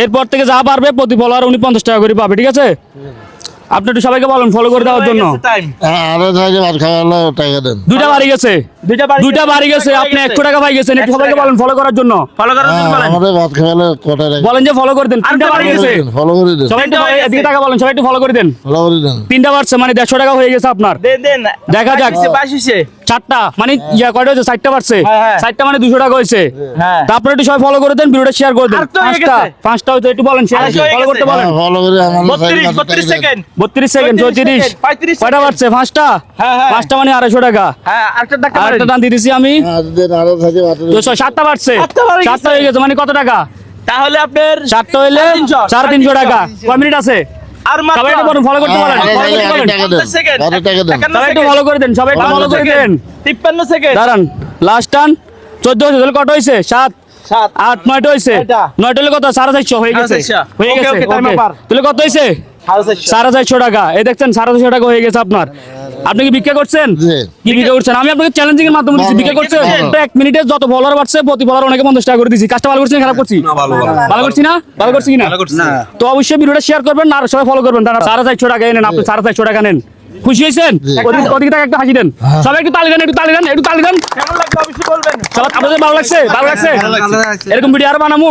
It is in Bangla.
এরপর থেকে যা পারবে প্রতি ফলোয়ার উনি 50 টাকা করে পাবে, ঠিক আছে? আপনি একটু সবাইকে বলেন ফলো করে দেওয়ার জন্য। আরো থাকে ভাত খাওয়ালো টাকা দেন। দুইটা বাড়ি গেছে, দুইটা বাড়ি গেছে, আপনি 100 টাকা পাই গেছেন। একটু সবাইকে বলেন ফলো করার জন্য। আমাদের ভাত খাওয়ালো কটা বলেন যে ফলো করে দেন। তিনটা বাড়ি গেছে, ফলো করে দেন। সবাই একটু এদিকে টাকা বলেন, সবাই একটু ফলো করে দেন। ফলো করে দেন। তিনটা বাড়ছে মানে 150 টাকা হয়ে গেছে আপনার। দেখা যাক। চারটা মানে কয়টা হয়েছে? 60টা বাড়ছে। 60টা মানে 200 টাকা হয়েছে। তারপরে একটু সবাই ফলো করে দেন, ভিডিওটা শেয়ার করে দেন। পাঁচটা হয়তো একটু বলেন, ফলো করতে বলেন। ফলো করে আমাদের 32 সেকেন্ড 32 সেকেন্ড 34 কয়টা বাড়ছে? পাঁচটা। পাঁচটা মানে 250 টাকা। আরেকটা দান দিতেছি আমি। আরো থাকে ভাত। 7টা বাড়ছে, 7টা হয়ে গেছে মানে কত টাকা? তাহলে আপনার 7টা হইলে 350 টাকা। কয় মিনিট আছে? আর মাত্র সবাই একটু ফলো করতে বলেন। টাকা দেন। সেকেন্ড আরো টাকা দেন। সবাই একটু ফলো করে দেন, সবাই একটু ফলো করে দেন। 53 সেকেন্ড দাঁড়ান, লাস্ট টান 14 হয়েছে। তাহলে কত হয়েছে? 7 8 9 হয়েছে। 9 হলে কত? 450 হয়ে গেছে। 450 হয়ে গেছে। ওকে, time over। তাহলে কত হয়েছে? 450 টাকা। এই দেখছেন 450 টাকা হয়ে গেছে আপনার। আপনি কি ভিক্ষা করছেন? জি। কি ভিক্ষা করছেন? আমি আপনাকে চ্যালেঞ্জিং এর মাধ্যমে দিচ্ছি। ভিক্ষা করছেন? 1 মিনিটে যত ফলোয়ার বাড়ছে প্রতি ফলোয়ার অনেকে 50 টাকা করে দিছি। কাজটা ভালো করছি না খারাপ করছি? ভালো করছি না? ভালো করছি কিনা? তো অবশ্যই ভিডিওটা শেয়ার করবেন আর সবাই ফলো করবেন। তারা 450 টাকা নেন, আপনি 450 টাকা নেন। খুশি হয়েছেন? ওদিকে টাকা একটা হাসি দেন। সবাই একটু তালি দেন, একটু তালি দেন, একটু তালি দেন। কেমন লাগলো অবশ্যই বলবেন। সবাই আপনাদের ভালো লাগছে? ভালো লাগছে? এরকম ভিডিও আর বানামু।